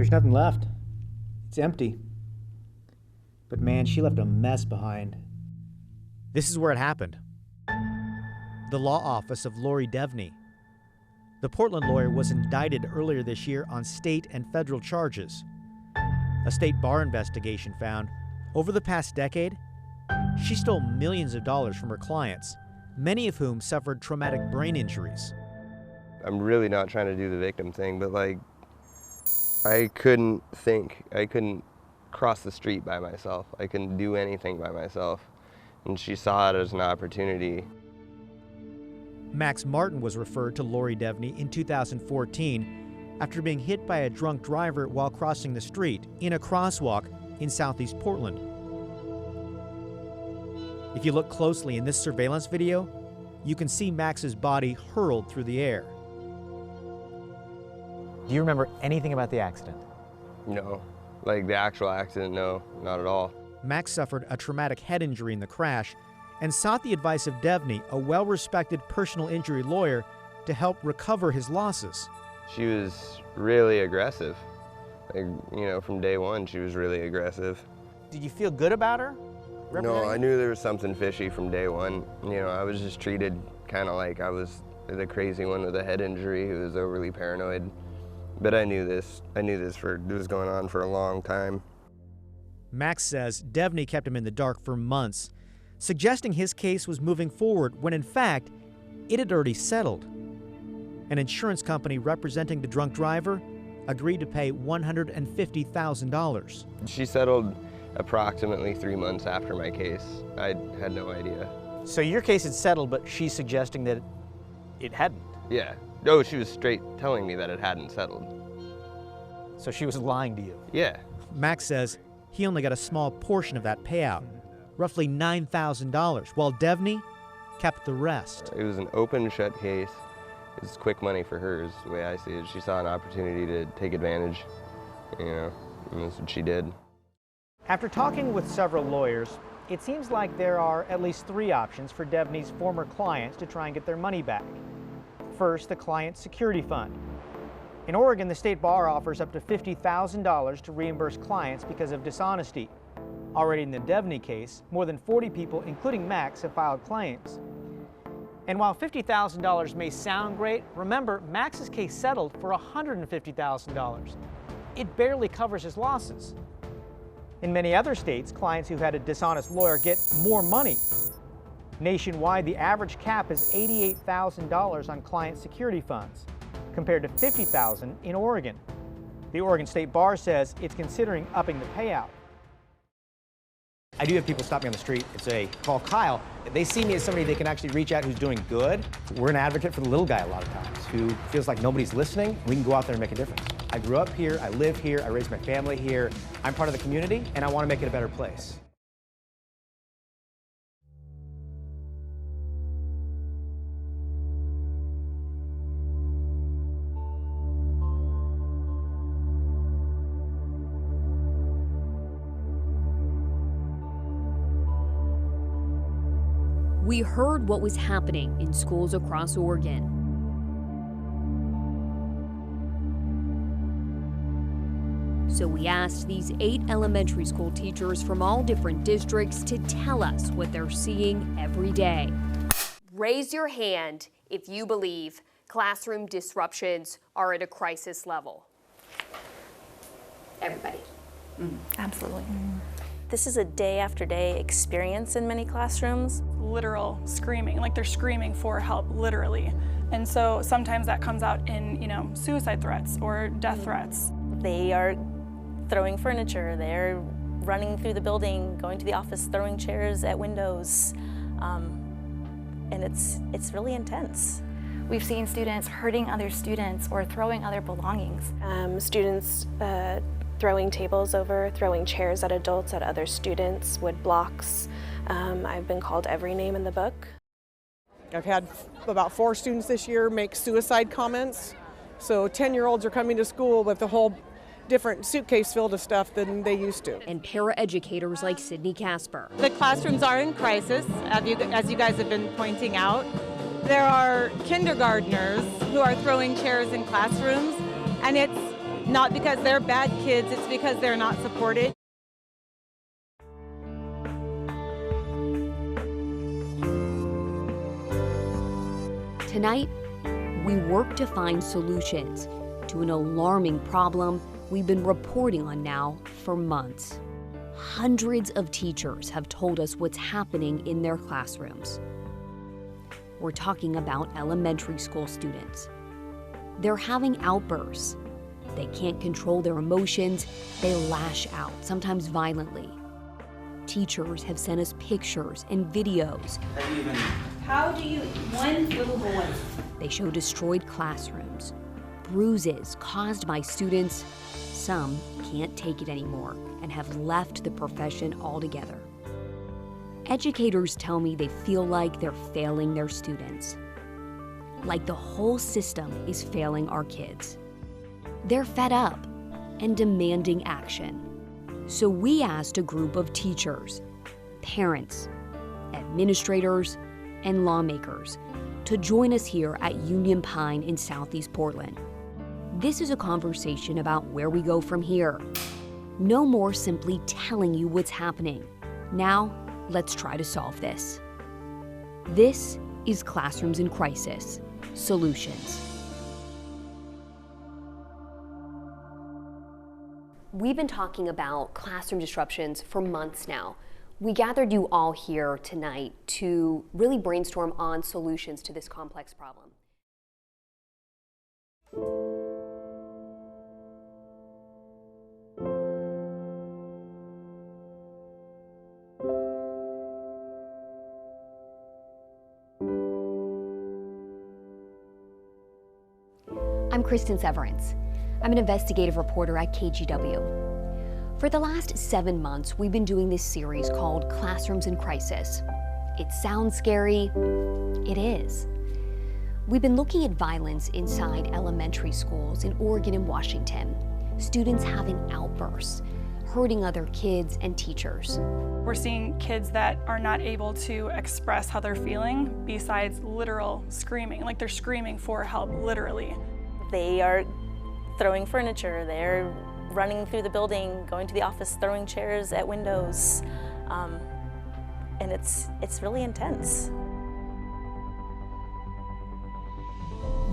There's nothing left. It's empty. But man, she left a mess behind. This is where it happened. The law office of Lori Devney. The Portland lawyer was indicted earlier this year on state and federal charges. A state bar investigation found, over the past decade, she stole millions of dollars from her clients, many of whom suffered traumatic brain injuries. I'm really not trying to do the victim thing, but like, I couldn't think. I couldn't cross the street by myself. I couldn't do anything by myself. And she saw it as an opportunity. Max Martin was referred to Lori Devney in 2014 after being hit by a drunk driver while crossing the street in a crosswalk in southeast Portland. If you look closely in this surveillance video, you can see Max's body hurled through the air. Do you remember anything about the accident? No. Like the actual accident, no, not at all. Max suffered a traumatic head injury in the crash and sought the advice of Devney, a well-respected personal injury lawyer, to help recover his losses. She was really aggressive. Like, from day one, she was really aggressive. Did you feel good about her? No, I knew there was something fishy from day one. I was just treated kind of like I was the crazy one with a head injury who was overly paranoid. But I knew this. It was going on for a long time. Max says Devney kept him in the dark for months, suggesting his case was moving forward when in fact, it had already settled. An insurance company representing the drunk driver agreed to pay $150,000. She settled approximately 3 months after my case. I had no idea. So your case had settled, but she's suggesting that it hadn't? Yeah. No, she was straight telling me that it hadn't settled. So she was lying to you? Yeah. Max says he only got a small portion of that payout, roughly $9,000, while Devney kept the rest. It was an open shut case. It was quick money for her, is the way I see it. She saw an opportunity to take advantage, and that's what she did. After talking with several lawyers, it seems like there are at least 3 options for Devney's former clients to try and get their money back. First, the client security fund. In Oregon, the state bar offers up to $50,000 to reimburse clients because of dishonesty. Already in the Devney case, more than 40 people, including Max, have filed claims. And while $50,000 may sound great, remember, Max's case settled for $150,000. It barely covers his losses. In many other states, clients who had a dishonest lawyer get more money. Nationwide, the average cap is $88,000 on client security funds, compared to $50,000 in Oregon. The Oregon State Bar says it's considering upping the payout. I do have people stop me on the street and say, call Kyle. They see me as somebody they can actually reach out who's doing good. We're an advocate for the little guy a lot of times, who feels like nobody's listening. We can go out there and make a difference. I grew up here, I live here, I raised my family here. I'm part of the community, and I want to make it a better place. We heard what was happening in schools across Oregon. So we asked these 8 elementary school teachers from all different districts to tell us what they're seeing every day. Raise your hand if you believe classroom disruptions are at a crisis level. Everybody. Absolutely. This is a day after day experience in many classrooms. Literal screaming, like they're screaming for help, literally. And so sometimes that comes out in, suicide threats or death threats. They are throwing furniture, they're running through the building, going to the office, throwing chairs at windows. And it's really intense. We've seen students hurting other students or throwing other belongings. Students throwing tables over, throwing chairs at adults, at other students, wood blocks. I've been called every name in the book. I've had about 4 students this year make suicide comments. So 10-year-olds are coming to school with a whole different suitcase filled of stuff than they used to. And paraeducators like Sydney Casper. The classrooms are in crisis, as you guys have been pointing out. There are kindergartners who are throwing chairs in classrooms, and not because they're bad kids, it's because they're not supported. Tonight, we work to find solutions to an alarming problem we've been reporting on now for months. Hundreds of teachers have told us what's happening in their classrooms. We're talking about elementary school students. They're having outbursts. They can't control their emotions. They lash out, sometimes violently. Teachers have sent us pictures and videos. One little boy. They show destroyed classrooms, bruises caused by students. Some can't take it anymore and have left the profession altogether. Educators tell me they feel like they're failing their students, like the whole system is failing our kids. They're fed up and demanding action. So we asked a group of teachers, parents, administrators, and lawmakers to join us here at Union Pine in Southeast Portland. This is a conversation about where we go from here. No more simply telling you what's happening. Now, let's try to solve this. This is Classrooms in Crisis, Solutions. We've been talking about classroom disruptions for months now. We gathered you all here tonight to really brainstorm on solutions to this complex problem. I'm Kristen Severance. I'm an investigative reporter at KGW. For the last 7 months, we've been doing this series called Classrooms in Crisis. It sounds scary. It is. We've been looking at violence inside elementary schools in Oregon and Washington. Students having outbursts, hurting other kids and teachers. We're seeing kids that are not able to express how they're feeling besides literal screaming, like they're screaming for help, literally. They are throwing furniture, they're running through the building, going to the office, throwing chairs at windows, and it's really intense.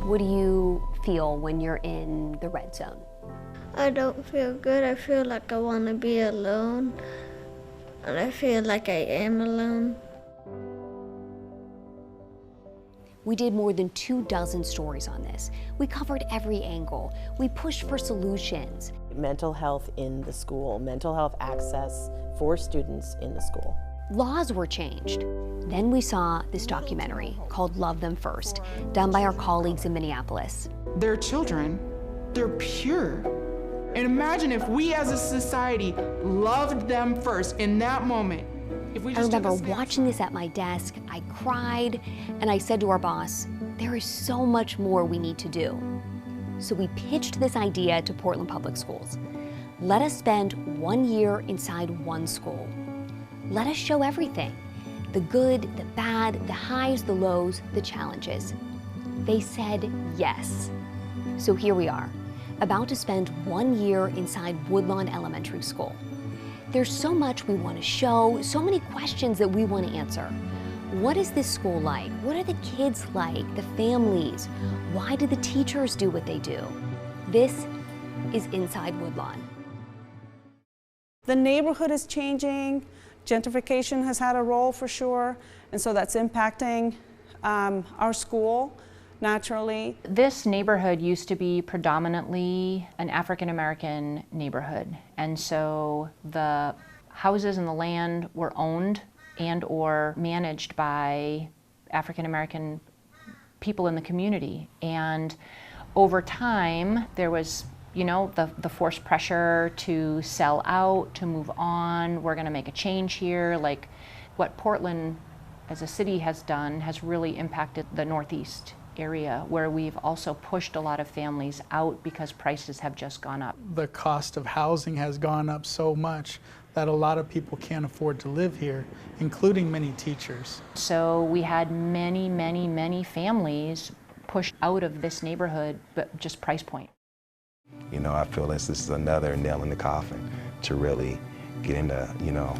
What do you feel when you're in the red zone? I don't feel good. I feel like I want to be alone, and I feel like I am alone. We did more than 24 stories on this. We covered every angle. We pushed for solutions. Mental health in the school, mental health access for students in the school. Laws were changed. Then we saw this documentary called Love Them First, done by our colleagues in Minneapolis. They're children, they're pure. And imagine if we as a society loved them first in that moment. I remember watching this at my desk, I cried, and I said to our boss, there is so much more we need to do. So we pitched this idea to Portland Public Schools. Let us spend 1 year inside one school. Let us show everything, the good, the bad, the highs, the lows, the challenges. They said yes. So here we are, about to spend 1 year inside Woodlawn Elementary School. There's so much we want to show, so many questions that we want to answer. What is this school like? What are the kids like, the families? Why do the teachers do what they do? This is Inside Woodlawn. The neighborhood is changing. Gentrification has had a role for sure, and so that's impacting our school naturally. This neighborhood used to be predominantly an African-American neighborhood, and so the houses and the land were owned and or managed by African-American people in the community. And over time, there was, you know, the forced pressure to sell out, to move on, we're gonna make a change here. Like what Portland as a city has done has really impacted the Northeast area, where we've also pushed a lot of families out because prices have just gone up. The cost of housing has gone up so much that a lot of people can't afford to live here, including many teachers. So we had many families pushed out of this neighborhood, but just price point. You know, I feel this is another nail in the coffin to really get into, you know,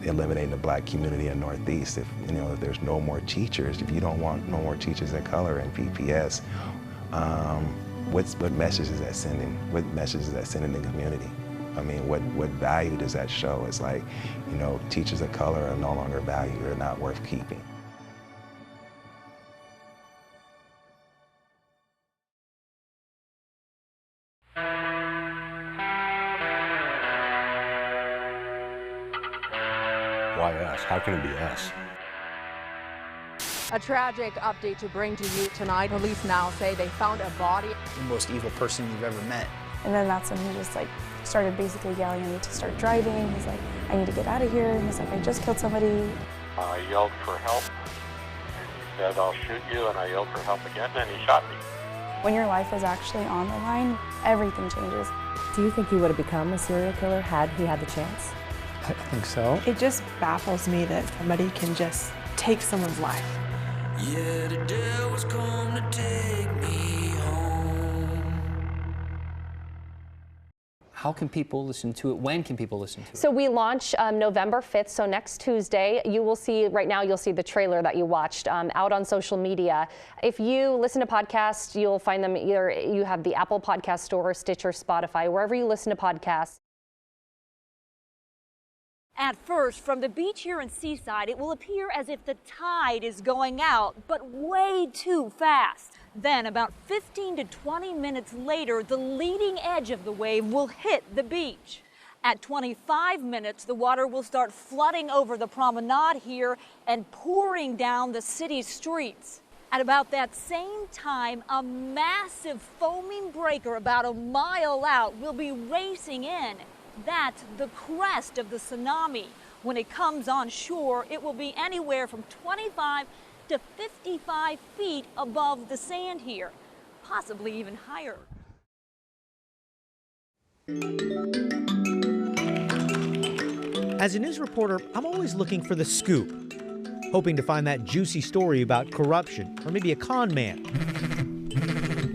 eliminating the black community in Northeast. If, you know, if there's no more teachers, if you don't want no more teachers of color in PPS, what message is that sending? What message is that sending in the community? I mean, what value does that show? It's like, you know, teachers of color are no longer valued, they're not worth keeping. Why us? How can it be us? A tragic update to bring to you tonight. Police now say they found a body. The most evil person you've ever met. And then that's when he just like started basically yelling at me to start driving. He's like, I need to get out of here. And he's like, I just killed somebody. I yelled for help. He said, I'll shoot you, and I yelled for help again, and he shot me. When your life is actually on the line, everything changes. Do you think he would have become a serial killer had he had the chance? I think so. It just baffles me that somebody can just take someone's life. Yeah, the day was come to take me home. How can people listen to it? When can people listen to it? So we launch November 5th, so next Tuesday. You will see, right now you'll see the trailer that you watched out on social media. If you listen to podcasts, you'll find them either, you have the Apple Podcast Store, Stitcher, Spotify, wherever you listen to podcasts. At first, from the beach here in Seaside, it will appear as if the tide is going out, but way too fast. Then, about 15 to 20 minutes later, the leading edge of the wave will hit the beach. At 25 minutes, the water will start flooding over the promenade here and pouring down the city's streets. At about that same time, a massive foaming breaker about a mile out will be racing in. That's the crest of the tsunami. When it comes on shore, it will be anywhere from 25 to 55 feet above the sand here, possibly even higher. As a news reporter, I'm always looking for the scoop, hoping to find that juicy story about corruption or maybe a con man.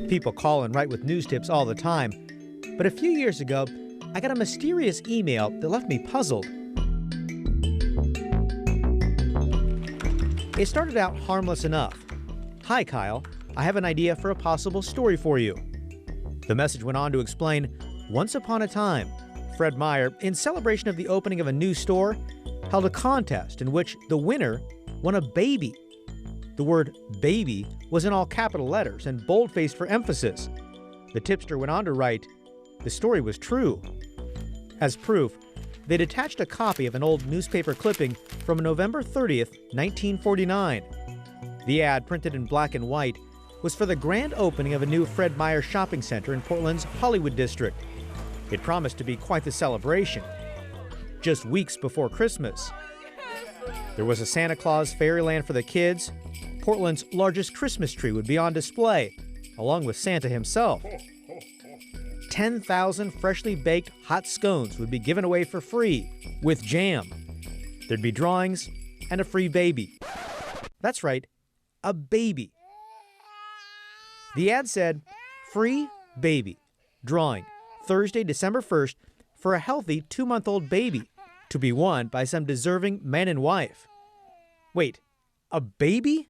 People call and write with news tips all the time, but a few years ago, I got a mysterious email that left me puzzled. It started out harmless enough. Hi, Kyle. I have an idea for a possible story for you. The message went on to explain, once upon a time, Fred Meyer, in celebration of the opening of a new store, held a contest in which the winner won a baby. The word baby was in all capital letters and bold-faced for emphasis. The tipster went on to write, the story was true. As proof, they'd attached a copy of an old newspaper clipping from November 30th, 1949. The ad, printed in black and white, was for the grand opening of a new Fred Meyer shopping center in Portland's Hollywood district. It promised to be quite the celebration. Just weeks before Christmas, there was a Santa Claus fairyland for the kids. Portland's largest Christmas tree would be on display, along with Santa himself. 10,000 freshly baked hot scones would be given away for free, with jam. There'd be drawings and a free baby. That's right, a baby. The ad said, free baby, drawing, Thursday, December 1st, for a healthy 2-month-old baby, to be won by some deserving man and wife. Wait, a baby?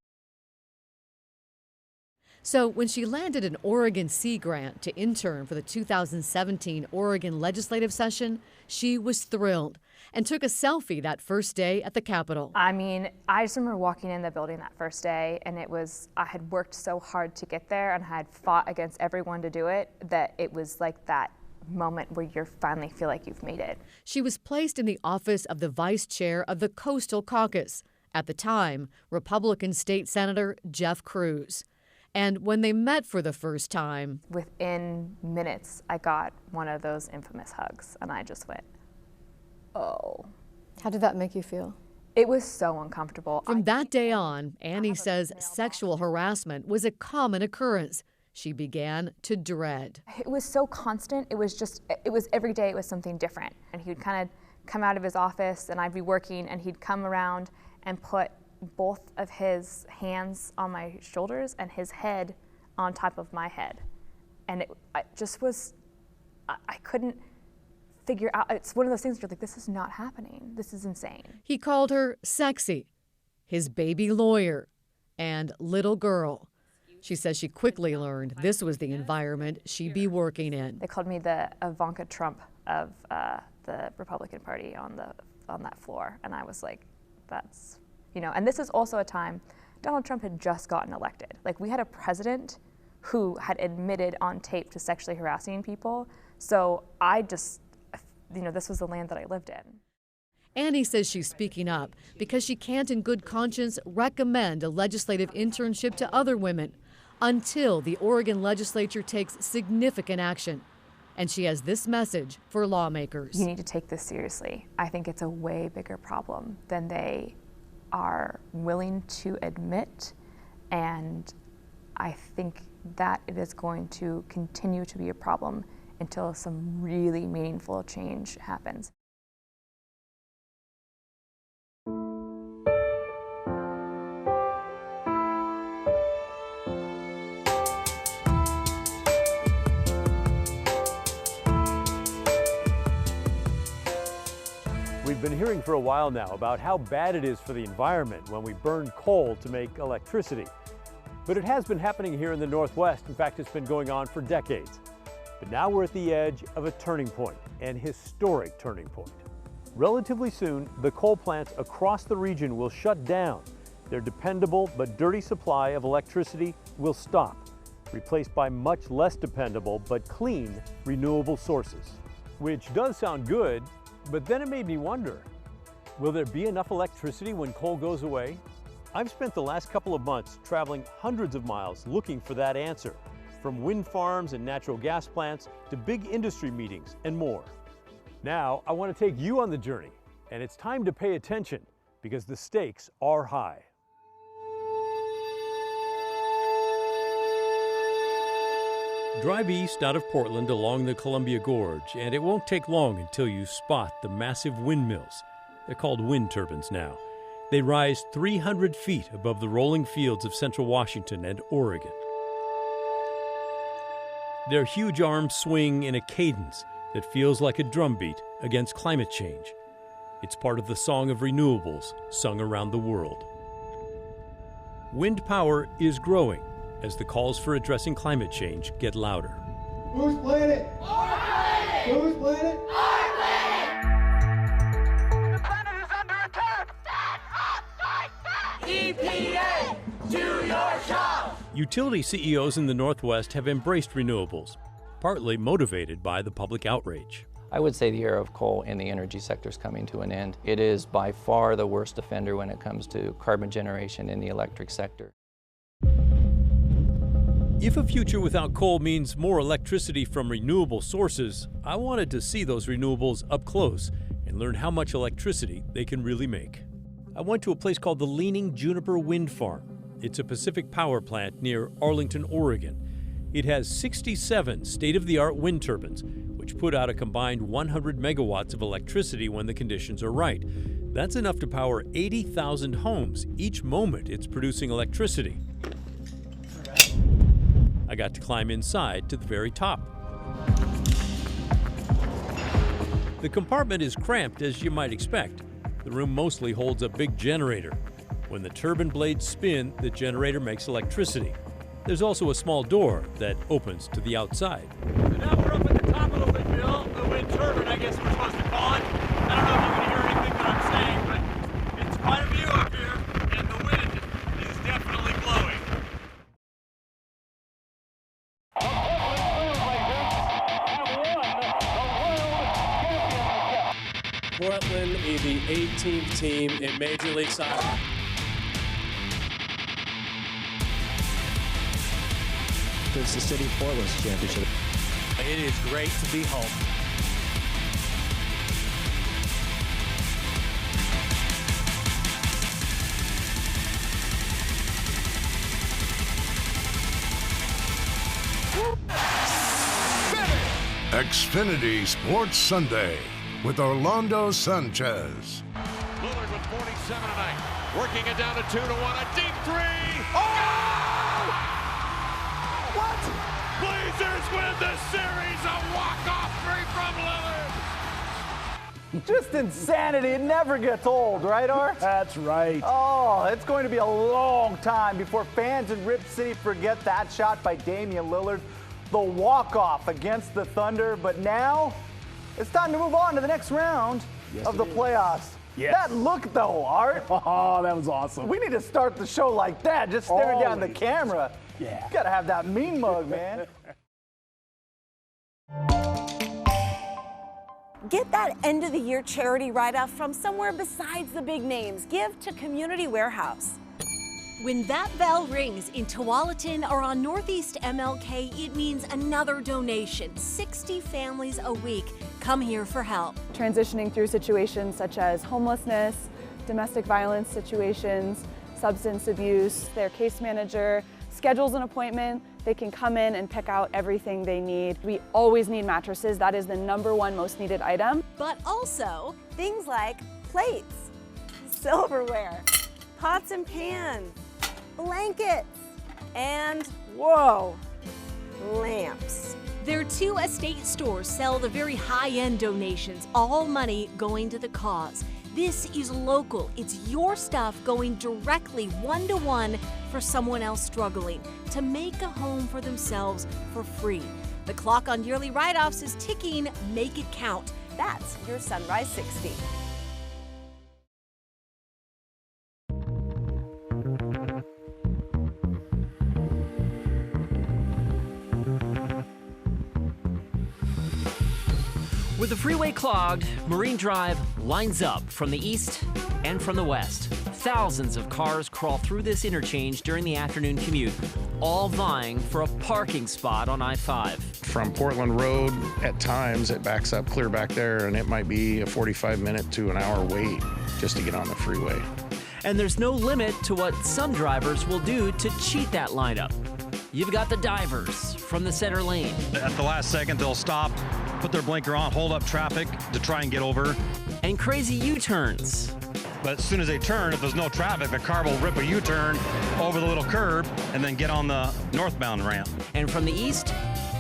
So when she landed an Oregon Sea grant to intern for the 2017 Oregon legislative session, she was thrilled and took a selfie that first day at the Capitol. I mean, I just remember walking in the building that first day, and it was, I had worked so hard to get there and I had fought against everyone to do it, that it was like that moment where you finally feel like you've made it. She was placed in the office of the vice chair of the Coastal Caucus, at the time, Republican State Senator Jeff Cruz. And when they met for the first time, within minutes, I got one of those infamous hugs, and I just went, oh. How did that make you feel? It was so uncomfortable. From that day on, Annie says sexual harassment was a common occurrence she began to dread. It was so constant. It was every day it was something different. And he would kind of come out of his office, and I'd be working, and he'd come around and put both of his hands on my shoulders and his head on top of my head. And it just was I couldn't figure out. It's one of those things where you're like, this is not happening. This is insane. He called her sexy, his baby lawyer, and little girl. She says she quickly learned this was the environment she'd be working in. They called me the Ivanka Trump of the Republican Party on that floor, and I was like, that's, you know. And this is also a time Donald Trump had just gotten elected. Like, we had a president who had admitted on tape to sexually harassing people. So I just, you know, this was the land that I lived in. Annie says she's speaking up because she can't in good conscience recommend a legislative internship to other women until the Oregon legislature takes significant action. And she has this message for lawmakers. You need to take this seriously. I think it's a way bigger problem than they are willing to admit, and I think that it is going to continue to be a problem until some really meaningful change happens. We've been hearing for a while now about how bad it is for the environment when we burn coal to make electricity. But it has been happening here in the Northwest. In fact, it's been going on for decades. But now we're at the edge of a turning point, an historic turning point. Relatively soon, the coal plants across the region will shut down. Their dependable but dirty supply of electricity will stop, replaced by much less dependable but clean renewable sources. Which does sound good, but then it made me wonder, will there be enough electricity when coal goes away? I've spent the last couple of months traveling hundreds of miles looking for that answer, from wind farms and natural gas plants to big industry meetings and more. Now, I want to take you on the journey, and it's time to pay attention because the stakes are high. Drive east out of Portland along the Columbia Gorge, and it won't take long until you spot the massive windmills. They're called wind turbines now. They rise 300 feet above the rolling fields of central Washington and Oregon. Their huge arms swing in a cadence that feels like a drumbeat against climate change. It's part of the song of renewables sung around the world. Wind power is growing as the calls for addressing climate change get louder. Whose planet? Our planet! Whose planet? Our planet! The planet is under attack! Stand up, fight back! EPA, do your job! Utility CEOs in the Northwest have embraced renewables, partly motivated by the public outrage. I would say the era of coal in the energy sector is coming to an end. It is by far the worst offender when it comes to carbon generation in the electric sector. If a future without coal means more electricity from renewable sources, I wanted to see those renewables up close and learn how much electricity they can really make. I went to a place called the Leaning Juniper Wind Farm. It's a Pacific power plant near Arlington, Oregon. It has 67 state-of-the-art wind turbines, which put out a combined 100 megawatts of electricity when the conditions are right. That's enough to power 80,000 homes each moment it's producing electricity. I got to climb inside to the very top. The compartment is cramped, as you might expect. The room mostly holds a big generator. When the turbine blades spin, the generator makes electricity. There's also a small door that opens to the outside. And now we're up at the top of the windmill, the wind turbine, I guess we're supposed to call it. I don't know if you can hear anything that I'm saying, but it's quite a view up here, and the wind is definitely blowing. Portland is the 18th team in Major League Soccer. It's the City of Portland's championship. It is great to be home. Xfinity Sports Sunday with Orlando Sanchez. Lillard with 47 tonight, working it down to 2-1, a deep three. Oh! What? Blazers win the series, a walk-off Just insanity. It never gets old, right, Art? That's right. Oh, it's going to be a long time before fans in Rip City forget that shot by Damian Lillard, the walk-off against the Thunder. But now, it's time to move on to the next round of the playoffs. Yes. That look, though, Art. Oh, that was awesome. We need to start the show like that, just staring down the camera. Yeah. You gotta have that mean mug, man. Get that end of the year charity write-off from somewhere besides the big names. Give to Community Warehouse. When that bell rings in Tualatin or on Northeast MLK, it means another donation. 60 families a week come here for help. Transitioning through situations such as homelessness, domestic violence situations, substance abuse, their case manager schedules an appointment. They can come in and pick out everything they need. We always need mattresses. That is the #1 most needed item. But also things like plates, silverware, pots and pans, blankets, and, whoa, lamps. Their 2 estate stores sell the very high-end donations, all money going to the cause. This is local. It's your stuff going directly one-to-one for someone else struggling to make a home for themselves for free. The clock on yearly write-offs is ticking. Make it count. That's your Sunrise 60. With the freeway clogged, Marine Drive lines up from the east and from the west. Thousands of cars crawl through this interchange during the afternoon commute, all vying for a parking spot on I-5. From Portland Road, at times it backs up clear back there, and it might be a 45-minute to an hour wait just to get on the freeway. And there's no limit to what some drivers will do to cheat that lineup. You've got the divers from the center lane. At the last second, they'll stop, put their blinker on, hold up traffic to try and get over. And crazy U-turns. But as soon as they turn, if there's no traffic, the car will rip a U-turn over the little curb and then get on the northbound ramp. And from the east,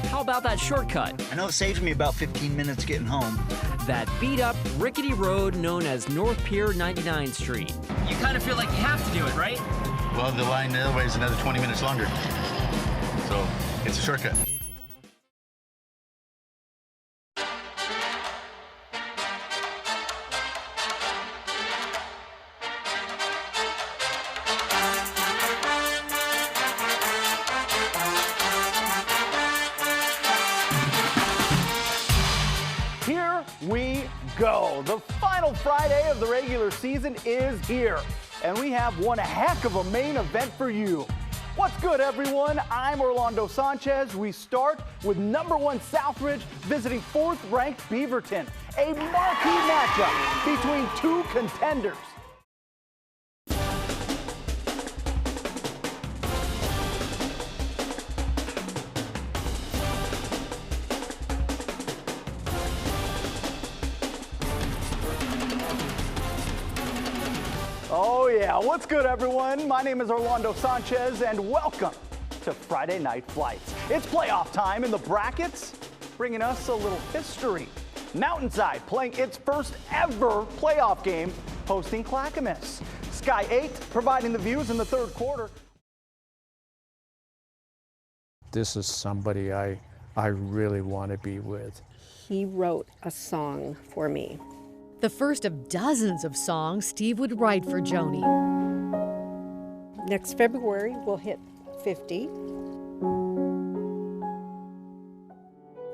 how about that shortcut? I know it saves me about 15 minutes getting home. That beat-up, rickety road known as North Pier 99 Street. You kind of feel like you have to do it, right? Well, the line the other way is another 20 minutes longer. So it's a shortcut. Here we go. The final Friday of the regular season is here, and we have one heck of a main event for you. What's good, everyone? I'm Orlando Sanchez. We start with #1 Southridge visiting 4th-ranked Beaverton, a marquee matchup between 2 contenders. Oh yeah, what's good, everyone? My name is Orlando Sanchez, and welcome to Friday Night Flights. It's playoff time in the brackets, bringing us a little history. Mountainside playing its first ever playoff game, hosting Clackamas. Sky 8 providing the views in the 3rd quarter. This is somebody I really want to be with. He wrote a song for me. The first of dozens of songs Steve would write for Joni. Next February, we'll hit 50.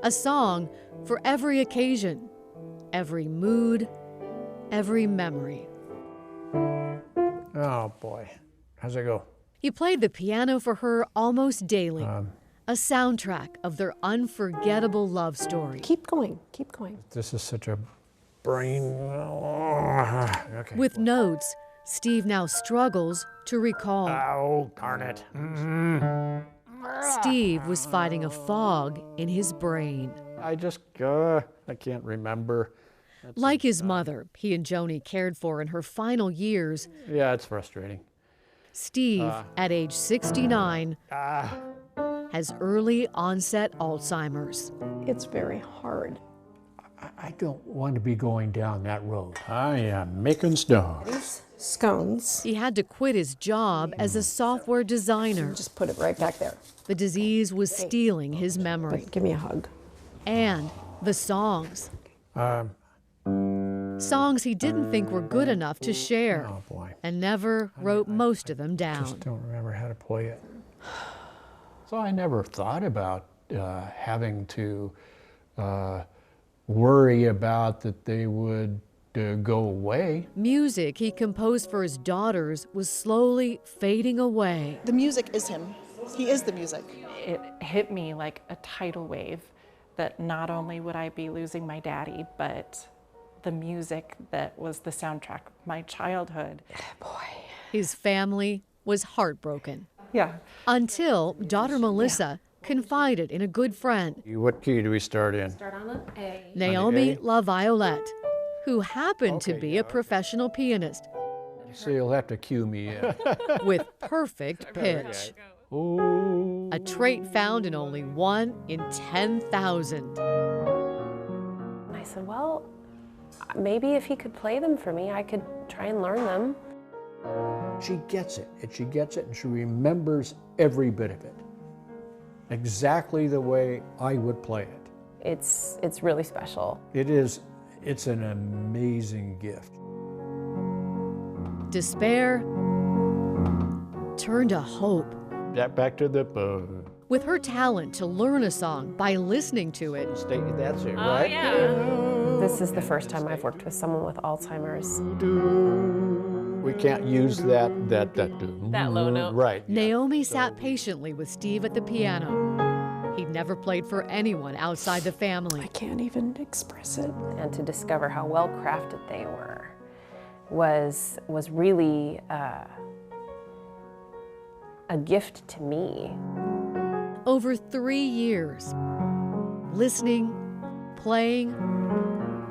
A song for every occasion, every mood, every memory. Oh boy, how's it go? He played the piano for her almost daily. A soundtrack of their unforgettable love story. Keep going, keep going. This is such a brain. Okay. With notes Steve now struggles to recall. Oh, darn it. Steve was fighting a fog in his brain. I can't remember. Like his mother, he and Joni cared for in her final years. Yeah, it's frustrating. Steve, at age 69, has early onset Alzheimer's. It's very hard. I don't want to be going down that road. I am making snows. Scones. He had to quit his job as a software designer. Just put it right back there. The disease was stealing his memory. Give me a hug. And the songs. Songs he didn't think were good enough to share. Oh boy. And never wrote most of them down. I just don't remember how to play it. So I never thought about having to worry about that they would go away. Music he composed for his daughters was slowly fading away. The music is him. He is the music. It hit me like a tidal wave that not only would I be losing my daddy, but the music that was the soundtrack of my childhood. Boy. His family was heartbroken. Yeah. Until daughter Melissa confided in a good friend. What key do we start in? Start on an A. Naomi La Violette, who happened to be a professional pianist. So you'll have to cue me in. With perfect pitch. A trait found in only 1 in 10,000. I said, well, maybe if he could play them for me, I could try and learn them. She gets it, and she gets it, and she remembers every bit of it. Exactly the way I would play it. It's really special. It is, it's an amazing gift. Despair turned to hope. Back to the... With her talent to learn a song by listening to it. That's it, right? Yeah. This is the first time I've worked with someone with Alzheimer's. We can't use that low note. Right. Naomi sat patiently with Steve at the piano. He'd never played for anyone outside the family. I can't even express it. And to discover how well crafted they were was really a gift to me. Over 3 years, listening, playing,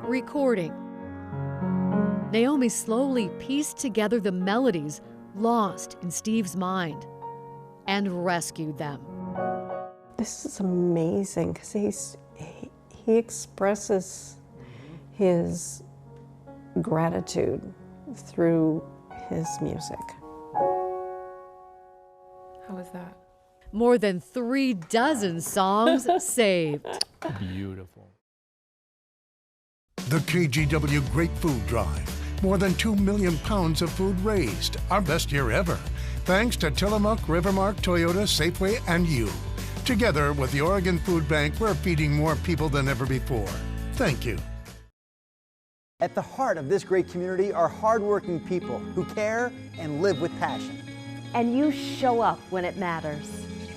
recording, Naomi slowly pieced together the melodies lost in Steve's mind and rescued them. This is amazing because he expresses his gratitude through his music. How was that? More than 36 songs saved. Beautiful. The KGW Great Food Drive. More than 2 million pounds of food raised. Our best year ever. Thanks to Tillamook, Rivermark, Toyota, Safeway, and you. Together with the Oregon Food Bank, we're feeding more people than ever before. Thank you. At the heart of this great community are hardworking people who care and live with passion. And you show up when it matters.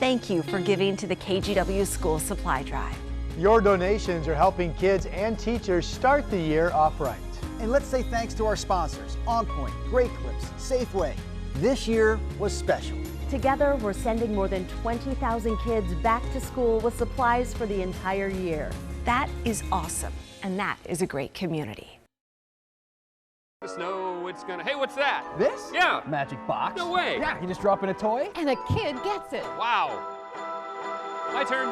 Thank you for giving to the KGW School Supply Drive. Your donations are helping kids and teachers start the year off right. And let's say thanks to our sponsors, On Point, Great Clips, Safeway. This year was special. Together, we're sending more than 20,000 kids back to school with supplies for the entire year. That is awesome, and that is a great community. Snow, it's gonna. Hey, what's that? This? Yeah. Magic box. No way. Yeah, you just drop in a toy. And a kid gets it. Wow. My turn.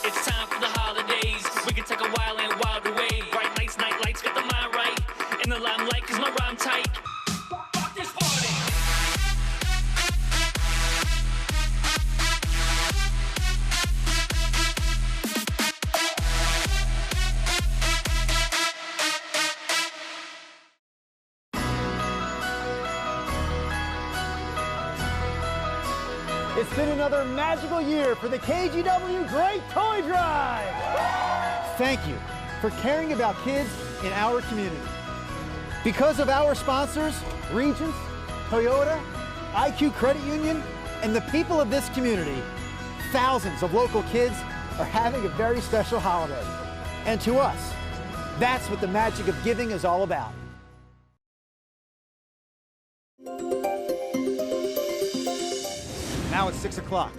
It's time for the holidays. We can take a wild and wild away. Bright lights, night lights, got the mind right. In the limelight, cause my rhyme tight. Rock this party. It's been another magical year for the KGW Great Toy Drive. Thank you for caring about kids in our community. Because of our sponsors, Regents, Toyota, IQ Credit Union, and the people of this community, thousands of local kids are having a very special holiday. And to us, that's what the magic of giving is all about. Now it's 6 o'clock.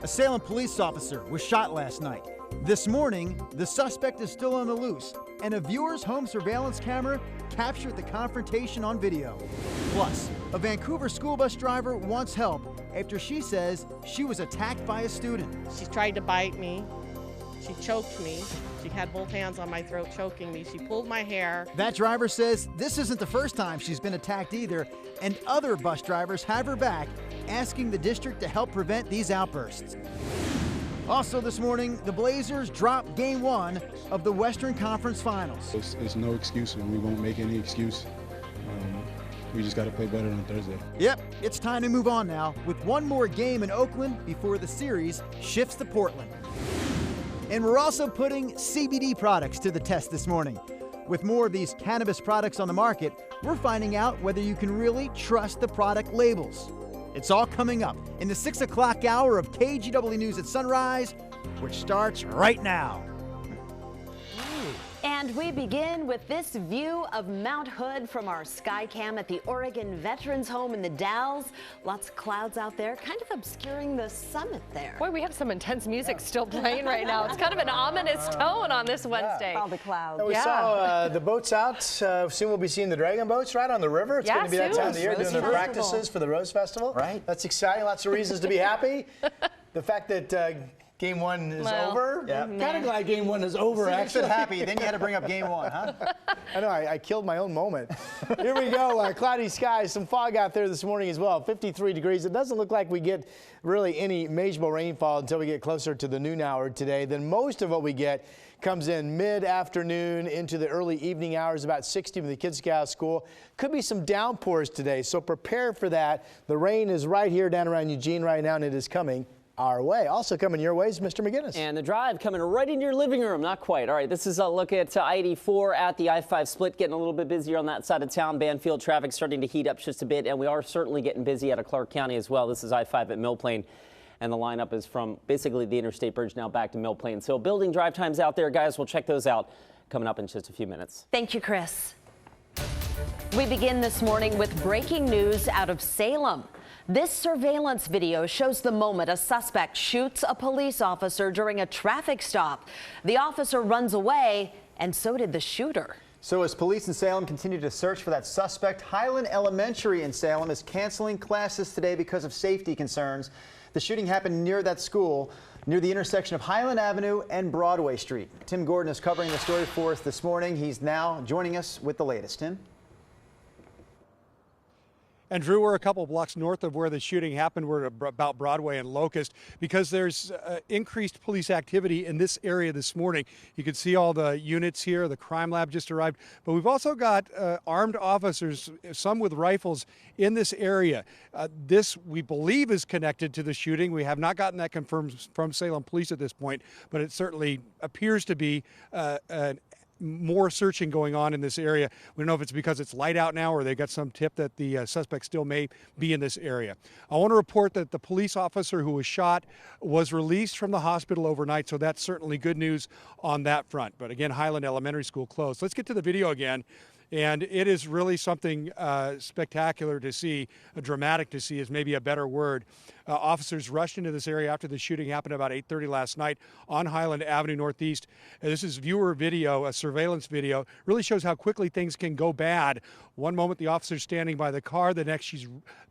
A Salem police officer was shot last night. This morning, the suspect is still on the loose, and a viewer's home surveillance camera captured the confrontation on video. Plus, a Vancouver school bus driver wants help after she says she was attacked by a student. She tried to bite me. She choked me. She had both hands on my throat, choking me. She pulled my hair. That driver says this isn't the first time she's been attacked either, and other bus drivers have her back, asking the district to help prevent these outbursts. Also this morning, the Blazers dropped Game 1 of the Western Conference Finals. It's no excuse, and we won't make any excuse. We just got to play better on Thursday. Yep, it's time to move on now, with one more game in Oakland before the series shifts to Portland. And we're also putting CBD products to the test this morning. With more of these cannabis products on the market, we're finding out whether you can really trust the product labels. It's all coming up in the 6 o'clock hour of KGW News at Sunrise, which starts right now. And we begin with this view of Mount Hood from our Skycam at the Oregon Veterans Home in the Dalles. Lots of clouds out there, kind of obscuring the summit there. Boy, we have some intense music still playing right now. It's kind of an ominous tone on this Wednesday. All the clouds. We saw the boats out. Soon we'll be seeing the dragon boats right on the river. It's going to be that time of the year doing the practices for the Rose Festival. Right. That's exciting. Lots of reasons to be happy. The fact that Game 1 is over. Yeah. Kind of glad Game 1 is over, actually. You said happy, then you had to bring up Game 1, huh? I know, I killed my own moment. Here we go, cloudy skies, some fog out there this morning as well, 53 degrees. It doesn't look like we get really any measurable rainfall until we get closer to the noon hour today. Then most of what we get comes in mid-afternoon into the early evening hours, about 60 when the kids get out of school. Could be some downpours today, so prepare for that. The rain is right here down around Eugene right now, and it is coming our way. Also coming your way is Mr. McGinnis. And the drive coming right into your living room. Not quite. All right, this is a look at I-84 at the I-5 split, getting a little bit busier on that side of town. Banfield traffic starting to heat up just a bit, and we are certainly getting busy out of Clark County as well. This is I-5 at Mill Plain, and the lineup is from basically the Interstate Bridge now back to Mill Plain. So building drive times out there, guys. We'll check those out coming up in just a few minutes. Thank you, Chris. We begin this morning with breaking news out of Salem. This surveillance video shows the moment a suspect shoots a police officer during a traffic stop. The officer runs away, and so did the shooter. So as police in Salem continue to search for that suspect, Highland Elementary in Salem is canceling classes today because of safety concerns. The shooting happened near that school, near the intersection of Highland Avenue and Broadway Street. Tim Gordon is covering the story for us this morning. He's now joining us with the latest. Tim? And Drew, we're a couple blocks north of where the shooting happened. We're about Broadway and Locust because there's increased police activity in this area this morning. You can see all the units here. The crime lab just arrived, but we've also got armed officers, some with rifles, in this area. This, we believe, is connected to the shooting. We have not gotten that confirmed from Salem Police at this point, but it certainly appears to be more searching going on in this area. We don't know if it's because it's light out now or they got some tip that the suspect still may be in this area. I want to report that the police officer who was shot was released from the hospital overnight, so that's certainly good news on that front. But again, Highland Elementary School closed. Let's get to the video again. And it is really something spectacular to see, dramatic to see is maybe a better word. Officers rushed into this area after the shooting happened about 8:30 last night on Highland Avenue Northeast. This is viewer video, a surveillance video. Really shows how quickly things can go bad. One moment the officer's standing by the car, the next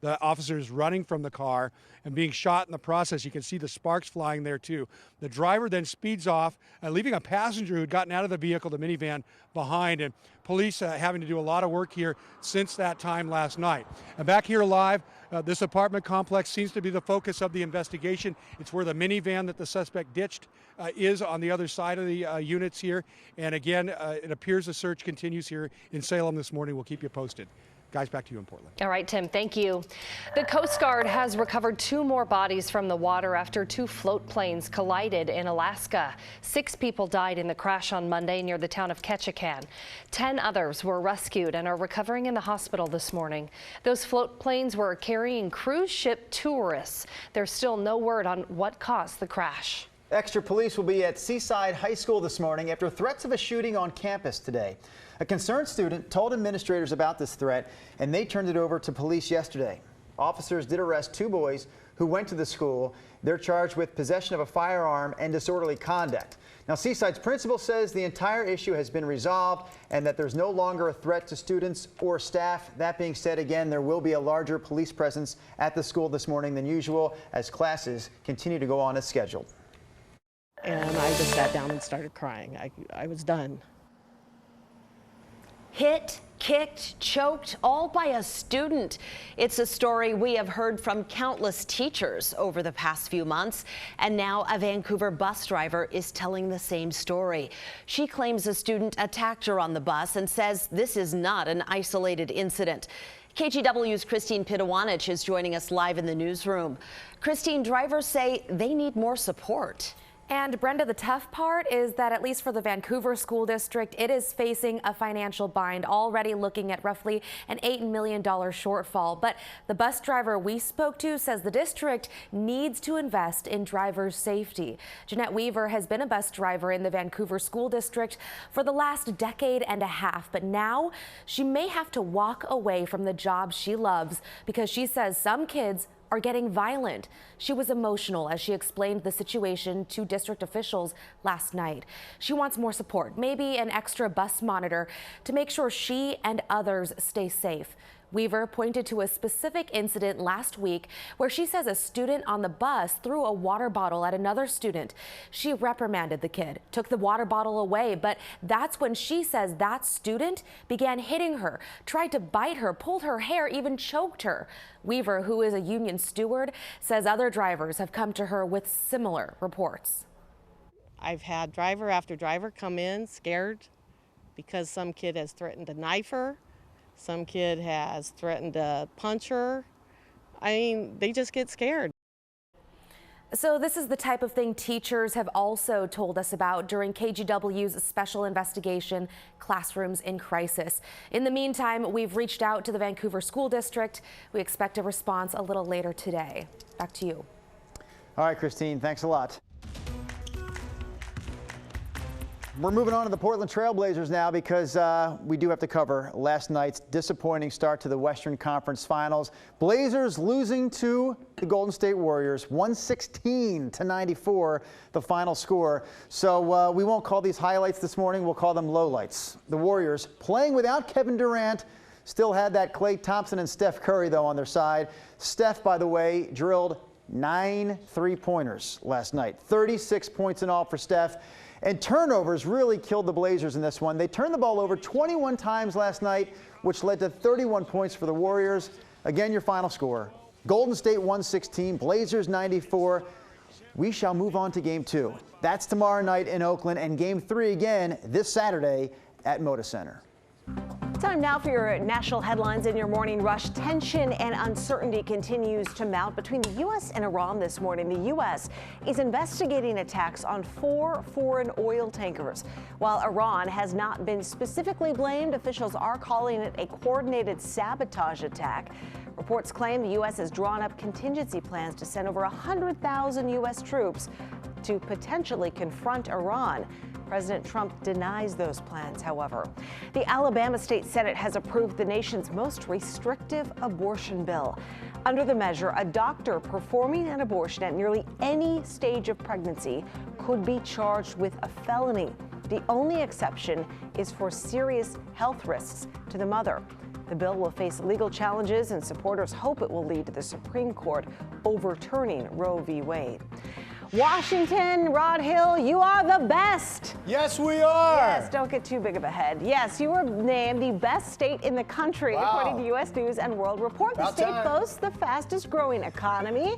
the officer's running from the car and being shot in the process. You can see the sparks flying there too. The driver then speeds off, leaving a passenger who had gotten out of the vehicle, the minivan, behind. And police having to do a lot of work here since that time last night. And back here live, this apartment complex seems to be the focus of the investigation. It's where the minivan that the suspect ditched is on the other side of the units here. And again, it appears the search continues here in Salem this morning. We'll keep you posted. Guys, back to you in Portland. All right, Tim, thank you. The Coast Guard has recovered 2 more bodies from the water after 2 float planes collided in Alaska. 6 people died in the crash on Monday near the town of Ketchikan. 10 others were rescued and are recovering in the hospital this morning. Those float planes were carrying cruise ship tourists. There's still no word on what caused the crash. Extra police will be at Seaside High School this morning after threats of a shooting on campus today. A concerned student told administrators about this threat, and they turned it over to police yesterday. Officers did arrest 2 boys who went to the school. They're charged with possession of a firearm and disorderly conduct. Now, Seaside's principal says the entire issue has been resolved and that there's no longer a threat to students or staff. That being said, again, there will be a larger police presence at the school this morning than usual as classes continue to go on as scheduled. And I just sat down and started crying. I was done. Hit, kicked, choked, all by a student. It's a story we have heard from countless teachers over the past few months, and now a Vancouver bus driver is telling the same story. She claims a student attacked her on the bus and says this is not an isolated incident. KGW's Christine Pidowanich is joining us live in the newsroom. Christine, drivers say they need more support. And Brenda, the tough part is that at least for the Vancouver School District, it is facing a financial bind, already looking at roughly an $8 million shortfall. But the bus driver we spoke to says the district needs to invest in driver safety. Jeanette Weaver has been a bus driver in the Vancouver School District for the last decade and a half, but now she may have to walk away from the job she loves because she says some kids are getting violent. She was emotional as she explained the situation to district officials last night. She wants more support, maybe an extra bus monitor to make sure she and others stay safe. Weaver pointed to a specific incident last week where she says a student on the bus threw a water bottle at another student. She reprimanded the kid, took the water bottle away, but that's when she says that student began hitting her, tried to bite her, pulled her hair, even choked her. Weaver, who is a union steward, says other drivers have come to her with similar reports. I've had driver after driver come in scared because some kid has threatened to knife her. Some kid has threatened to punch her. I mean, they just get scared. So this is the type of thing teachers have also told us about during KGW's special investigation, Classrooms in Crisis. In the meantime, we've reached out to the Vancouver School District. We expect a response a little later today. Back to you. All right, Christine, thanks a lot. We're moving on to the Portland Trailblazers now because we do have to cover last night's disappointing start to the Western Conference Finals. Blazers losing to the Golden State Warriors, 116-94, the final score. So we won't call these highlights this morning. We'll call them lowlights. The Warriors, playing without Kevin Durant, still had that Klay Thompson and Steph Curry, though, on their side. Steph, by the way, drilled 9 3-pointers last night, 36 points in all for Steph. And turnovers really killed the Blazers in this one. They turned the ball over 21 times last night, which led to 31 points for the Warriors. Again, your final score, Golden State 116, Blazers 94. We shall move on to Game 2. That's tomorrow night in Oakland, and Game 3 again this Saturday at Moda Center. Time now for your national headlines in your morning rush. Tension and uncertainty continues to mount between the U.S. and Iran this morning. The U.S. is investigating attacks on 4 foreign oil tankers. While Iran has not been specifically blamed, officials are calling it a coordinated sabotage attack. Reports claim the U.S. has drawn up contingency plans to send over 100,000 U.S. troops to potentially confront Iran. President Trump denies those plans, however. The Alabama State Senate has approved the nation's most restrictive abortion bill. Under the measure, a doctor performing an abortion at nearly any stage of pregnancy could be charged with a felony. The only exception is for serious health risks to the mother. The bill will face legal challenges, and supporters hope it will lead to the Supreme Court overturning Roe v. Wade. Washington, Rod Hill, you are the best. Yes, we are. Yes, don't get too big of a head. Yes, you were named the best state in the country, according to U.S. News and World Report. The state boasts the fastest growing economy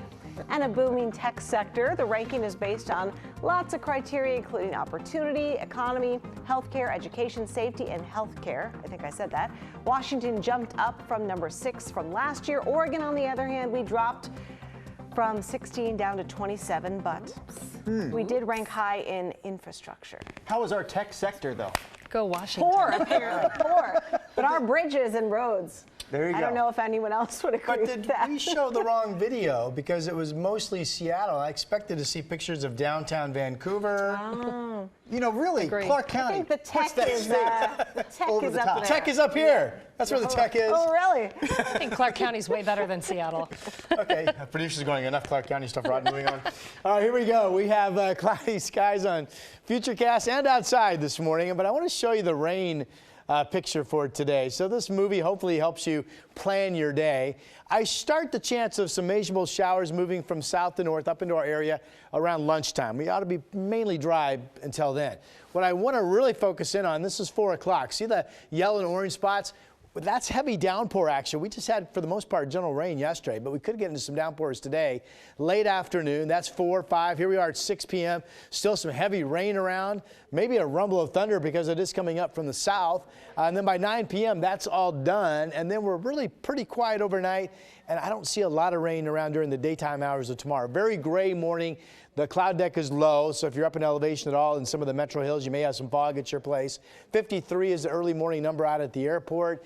and a booming tech sector. The ranking is based on lots of criteria, including opportunity, economy, healthcare, education, safety, and healthcare. I think I said that. Washington jumped up from number 6 from last year. Oregon, on the other hand, we dropped from 16 down to 27, but we did rank high in infrastructure. How was our tech sector, though? Go Washington. Poor, apparently, poor. But our bridges and roads. There you go. I don't know if anyone else would agree with that. But did we show the wrong video because it was mostly Seattle? I expected to see pictures of downtown Vancouver. Oh. You know, really, Clark County. I think the tech is up there. The tech is up here. That's where the tech is. Oh, really? I think Clark County's way better than Seattle. Okay, producer's going, enough Clark County stuff, Rod, moving on. All right, here we go. We have cloudy skies on Futurecast and outside this morning, but I want to show you the rain picture for today. So this movie hopefully helps you plan your day. I start the chance of some measurable showers moving from south to north up into our area around lunchtime. We ought to be mainly dry until then. What I want to really focus in on, this is 4 o'clock. See the yellow and orange spots? That's heavy downpour action. We just had, for the most part, gentle rain yesterday, but we could get into some downpours today. Late afternoon, that's 4, 5. Here we are at 6 p.m. Still some heavy rain around, maybe a rumble of thunder because it is coming up from the south. And then by 9 p.m., that's all done. And then we're really pretty quiet overnight, and I don't see a lot of rain around during the daytime hours of tomorrow. Very gray morning. The cloud deck is low, so if you're up in elevation at all in some of the metro hills, you may have some fog at your place. 53 is the early morning number out at the airport.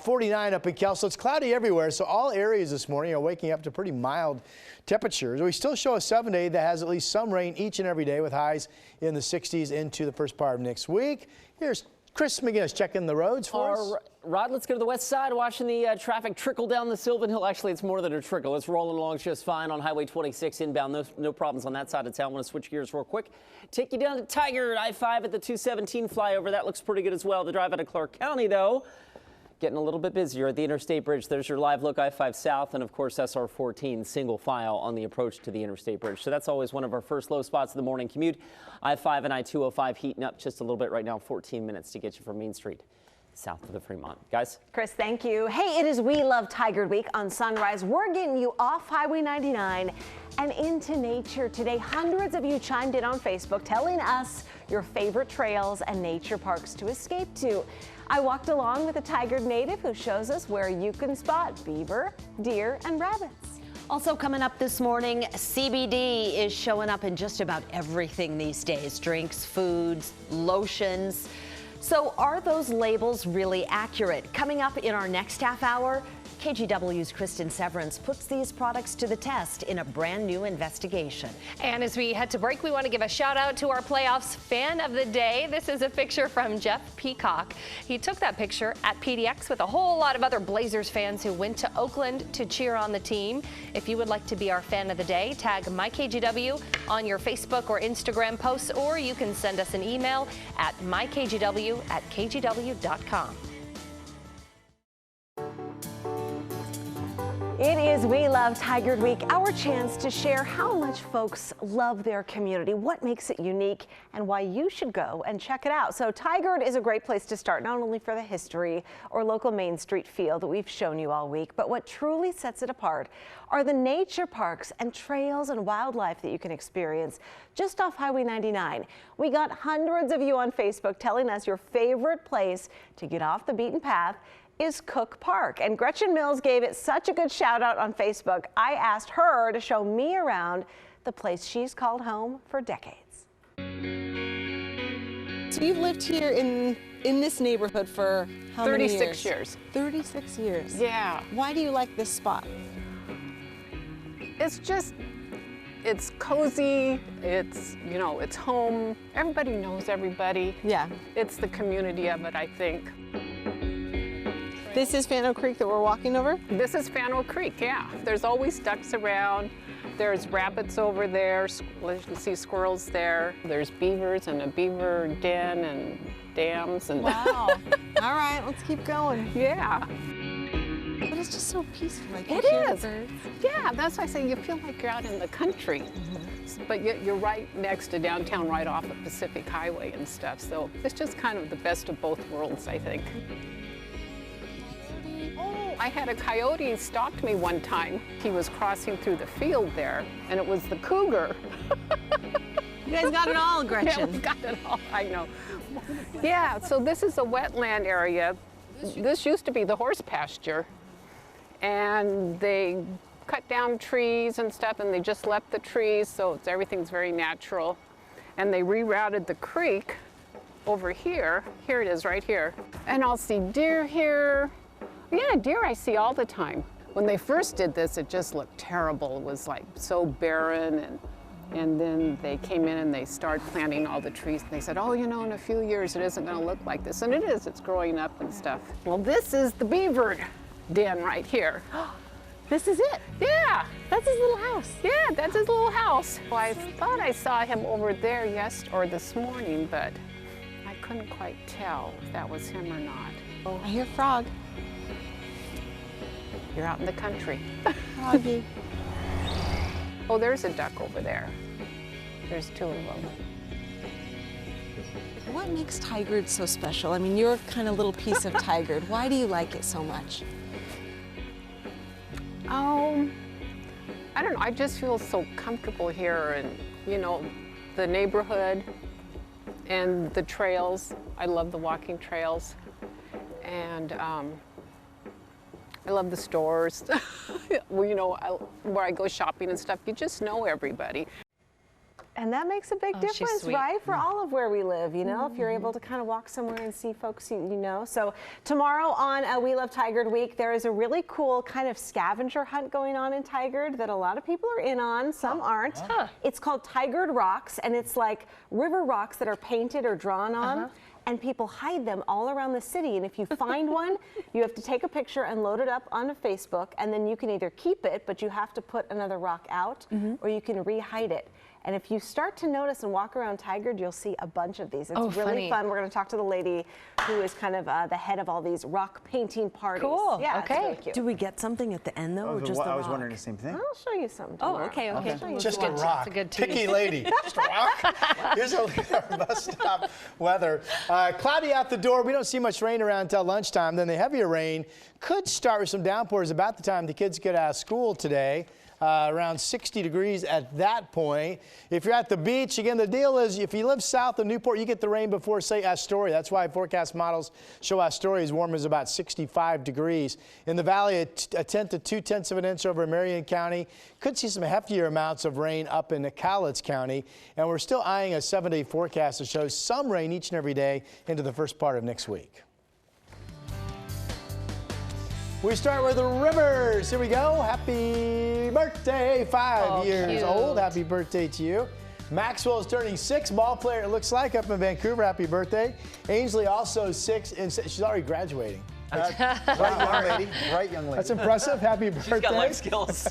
49 up in Kelso. It's cloudy everywhere, so all areas this morning are waking up to pretty mild temperatures. We still show a 7-day that has at least some rain each and every day with highs in the 60s into the first part of next week. Here's Chris McGinnis checking the roads for us. Rod, let's go to the west side, watching the traffic trickle down the Sylvan Hill. Actually, it's more than a trickle. It's rolling along just fine on Highway 26 inbound. No problems on that side of town. I want to switch gears real quick. Take you down to Tiger at I-5 at the 217 flyover. That looks pretty good as well. The drive out of Clark County, though, getting a little bit busier at the Interstate Bridge. There's your live look, I-5 South, and of course SR 14 single file on the approach to the Interstate Bridge. So that's always one of our first low spots of the morning commute. I-5 and I-205 heating up just a little bit right now, 14 minutes to get you from Main Street south of the Fremont. Guys? Chris, thank you. Hey, it is We Love Tiger Week on Sunrise. We're getting you off Highway 99 and into nature today. Hundreds of you chimed in on Facebook telling us your favorite trails and nature parks to escape to. I walked along with a Tigard native who shows us where you can spot beaver, deer, and rabbits. Also coming up this morning, CBD is showing up in just about everything these days. Drinks, foods, lotions. So are those labels really accurate? Coming up in our next half hour, KGW's Kristen Severance puts these products to the test in a brand new investigation. And as we head to break, we want to give a shout out to our playoffs fan of the day. This is a picture from Jeff Peacock. He took that picture at PDX with a whole lot of other Blazers fans who went to Oakland to cheer on the team. If you would like to be our fan of the day, tag MyKGW on your Facebook or Instagram posts, or you can send us an email at mykgw@kgw.com. It is We Love Tigard Week, our chance to share how much folks love their community, what makes it unique, and why you should go and check it out. So Tigard is a great place to start, not only for the history or local Main Street feel that we've shown you all week, but what truly sets it apart are the nature parks and trails and wildlife that you can experience just off Highway 99. We got hundreds of you on Facebook telling us your favorite place to get off the beaten path is Cook Park, and Gretchen Mills gave it such a good shout out on Facebook. I asked her to show me around the place she's called home for decades. So you've lived here in this neighborhood for how many years? 36 years. 36 years. Yeah. Why do you like this spot? It's just, it's cozy, it's, you know, it's home. Everybody knows everybody. Yeah. It's the community of it, I think. This is Fano Creek that we're walking over? This is Fano Creek, yeah. There's always ducks around. There's rabbits over there. You can see squirrels there. There's beavers and a beaver den and dams. And wow. All right, let's keep going. Yeah. But it's just so peaceful. Like it is. Yeah, that's why I say you feel like you're out in the country. Mm-hmm. But you're right next to downtown, right off of Pacific Highway and stuff. So it's just kind of the best of both worlds, I think. I had a coyote stalked me one time. He was crossing through the field there, and it was the cougar. You guys got it all, Gretchen. Yeah, we got it all, I know. Yeah, so this is a wetland area. This used to be the horse pasture, and they cut down trees and stuff, and they just left the trees, so everything's very natural. And they rerouted the creek over here. Here it is, right here. And I'll see deer here. Yeah, deer I see all the time. When they first did this, it just looked terrible. It was like so barren, and then they came in and they started planting all the trees. And they said, oh, you know, in a few years it isn't gonna look like this. And it is, it's growing up and stuff. Well, this is the beaver den right here. This is it? Yeah. That's his little house. Yeah, that's his little house. Well, I thought I saw him over there this morning, but I couldn't quite tell if that was him or not. Oh, I hear frog. You're out in the country. Froggy. Oh, there's a duck over there. There's two of them. What makes Tigard so special? I mean, you're kind of little piece of Tigard. Why do you like it so much? I don't know. I just feel so comfortable here, and you know, the neighborhood and the trails. I love the walking trails, and I love the stores. Well, you know, where I go shopping and stuff. You just know everybody. And that makes a big difference, right? For all of where we live, you know, if you're able to kind of walk somewhere and see folks you know. So tomorrow on We Love Tigard Week, there is a really cool kind of scavenger hunt going on in Tigard that a lot of people are in on, some aren't. It's called Tigard Rocks, and it's like river rocks that are painted or drawn on. And people hide them all around the city. And if you find one, you have to take a picture and load it up onto Facebook, and then you can either keep it, but you have to put another rock out, or you can re-hide it. And if you start to notice and walk around Tigard, you'll see a bunch of these. It's really fun. We're going to talk to the lady who is kind of the head of all these rock painting parties. Cool. Yeah, Okay. it's really cute. Do we get something at the end though, or just the rock? I was wondering the same thing. I'll show you some Oh, tomorrow. okay, okay. Just a rock. That's a good Picky tease. lady. Just a rock. Here's a look at our bus stop weather. Cloudy out the door. We don't see much rain around until lunchtime. Then the heavier rain could start with some downpours about the time the kids get out of school today. Around 60 degrees at that point. If you're at the beach, again, the deal is if you live south of Newport, you get the rain before, say, Astoria. That's why forecast models show Astoria as warm as about 65 degrees. In the valley, a tenth to 2/10 of an inch over Marion County. Could see some heftier amounts of rain up in Cowlitz County. And we're still eyeing a 7-day forecast that shows some rain each and every day into the first part of next week. We start with the Rivers. Here we go. Happy birthday, 5 years cute. old. Happy birthday to you. Maxwell is turning 6, ball player, it looks like, up in Vancouver. Happy birthday. Ainsley also 6, and she's already graduating. Bright young lady. Bright young lady. That's impressive. Happy birthday. She's got life skills.